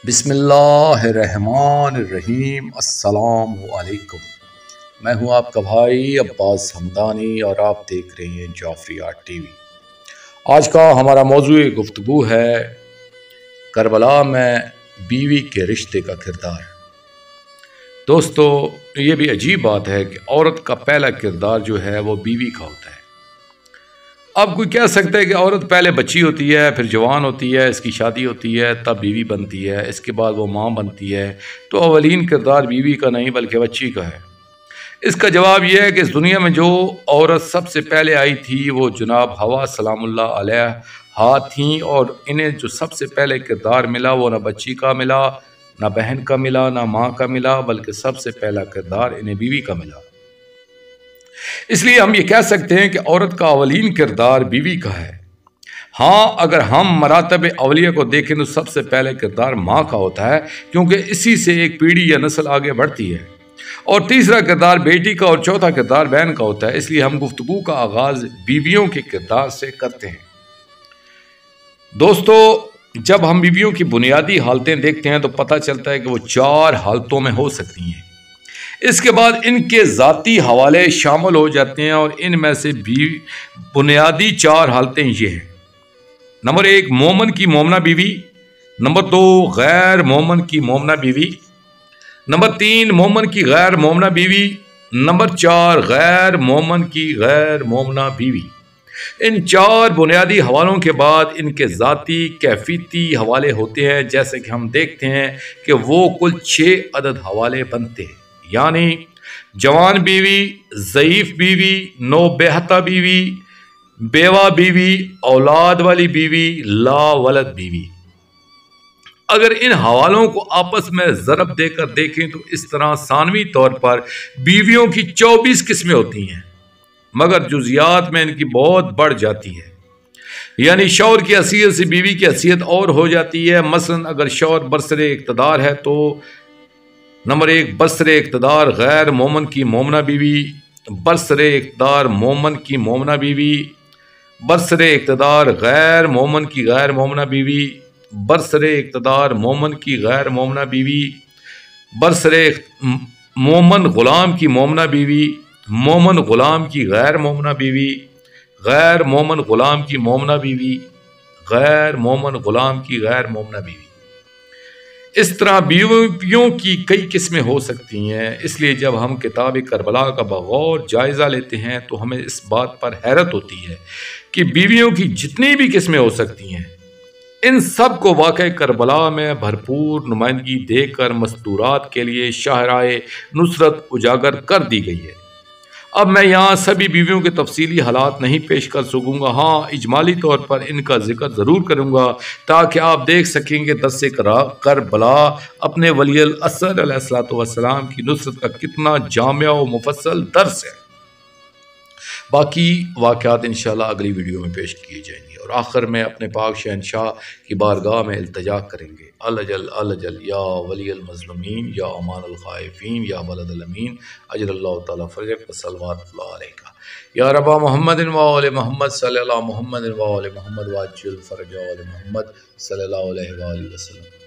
بسم اللہ الرحمن الرحیم۔ السلام علیکم۔ میں ہوں آپ کا بھائی عباس حمدانی اور آپ دیکھ رہے ہیں جعفری آرٹ ٹی وی۔ آج کا ہمارا موضوع گفتگو ہے کربلا میں بیوی کے رشتے کا کردار۔ دوستو، یہ بھی عجیب بات ہے کہ عورت کا پہلا کردار جو ہے وہ بیوی کا ہوتا ہے۔ اب کوئی کہہ سکتا ہے کہ عورت پہلے بچی ہوتی ہے، پھر جوان ہوتی ہے، اس کی شادی ہوتی ہے، تب بیوی بنتی ہے، اس کے بعد وہ ماں بنتی ہے، تو اولین کردار بیوی کا نہیں بلکہ بچی کا ہے۔ اس کا جواب یہ ہے کہ اس دنیا میں جو عورت سب سے پہلے آئی تھی وہ جناب حوا سلام اللہ علیہا تھیں، اور انہیں جو سب سے پہلے کردار ملا وہ نہ بچی کا ملا، نہ بہن کا ملا، نہ ماں کا ملا، بلکہ سب سے پہلا کردار انہیں بیوی کا ملا۔ اس لیے ہم یہ کہہ سکتے ہیں کہ عورت کا اولین کردار بیوی کا ہے۔ ہاں، اگر ہم مراتب اولیہ کو دیکھیں تو سب سے پہلے کردار ماں کا ہوتا ہے، کیونکہ اسی سے ایک پیڑھی یا نسل آگے بڑھتی ہے، اور تیسرا کردار بیٹی کا اور چوتھا کردار بہن کا ہوتا ہے۔ اس لیے ہم گفتگو کا آغاز بیویوں کے کردار سے کرتے ہیں۔ دوستو، جب ہم بیویوں کی بنیادی حالتیں دیکھتے ہیں تو پتہ چلتا ہے کہ وہ 4 حالتوں میں ہو سکتی ہیں۔ اس کے بعد ان کے ذاتی حوالے شامل ہو جاتے ہیں، اور ان میں سے بھی بنیادی 4 حالتیں یہ ہیں۔ نمبر 1، مومن کی مومنہ بیوی۔ نمبر 2، غیر مومن کی مومنہ بیوی۔ نمبر 3، مومن کی غیر مومنہ بیوی۔ نمبر 4، غیر مومن کی غیر مومنہ بیوی۔ ان 4 بنیادی حوالوں کے بعد ان کے ذاتی کیفیتی حوالے ہوتے ہیں، جیسے کہ ہم دیکھتے ہیں کہ وہ کل 6 عدد حوالے بنتے ہیں، یعنی جوان بیوی، ضعیف بیوی، نوبہتہ بیوی، بیوہ بیوی، اولاد والی بیوی، لا ولد بیوی۔ اگر ان حوالوں کو آپس میں ضرب دے کر دیکھیں تو اس طرح ثانوی طور پر بیویوں کی 24 قسمیں ہوتی ہیں، مگر جزیات میں ان کی بہت بڑھ جاتی ہے۔ یعنی شوہر کی حیثیت سے بیوی کی حیثیت اور ہو جاتی ہے۔ مثلا اگر شوہر برسر اقتدار ہے تو نمبر 1، برسر اقتدار غیر مومن کی مومنہ بیوی، برسر اقتدار مومن کی مومنہ بیوی، برسر اقتدار غیر مومن کی غیر مومنہ بیوی، برسر اقتدار مومن کی غیر مومنہ بیوی، برسر مومن غلام کی مومنہ بیوی، مومن غلام کی غیر مومنہ بیوی، غیر مومن غلام کی مومنہ بیوی، غیر مومن غلام کی غیر مومنہ بیوی۔ اس طرح بیویوں کی کئی قسمیں ہو سکتی ہیں۔ اس لیے جب ہم کتاب کربلا کا بغور جائزہ لیتے ہیں تو ہمیں اس بات پر حیرت ہوتی ہے کہ بیویوں کی جتنی بھی قسمیں ہو سکتی ہیں، ان سب کو واقعہ کربلا میں بھرپور نمائندگی دے کر مستورات کے لیے شاہراہ نصرت اجاگر کر دی گئی ہے۔ اب میں یہاں سبھی بیویوں کے تفصیلی حالات نہیں پیش کر سکوں گا، ہاں اجمالی طور پر ان کا ذکر ضرور کروں گا تاکہ آپ دیکھ سکیں کہ درس کربلا اپنے ولی الاصل علیہ السلام کی نصرت کا کتنا جامع و مفصل درس ہے۔ باقی واقعات انشاءاللہ اگلی ویڈیو میں پیش کیے جائیں گے، اور آخر میں اپنے پاک شہنشاہ کی بارگاہ میں التجا کریں گے، الجل الجل یا ولی المظلومین یا امان الخائفین یا بلد الامین، اجر اللہ تعالیٰ فرجک وصلوات اللہ علیہ یا ربا محمد و آل محمد صلی اللہ محمد و آل محمد واجل فرج آل محمد صلی اللہ علیہ وآلہ وسلم۔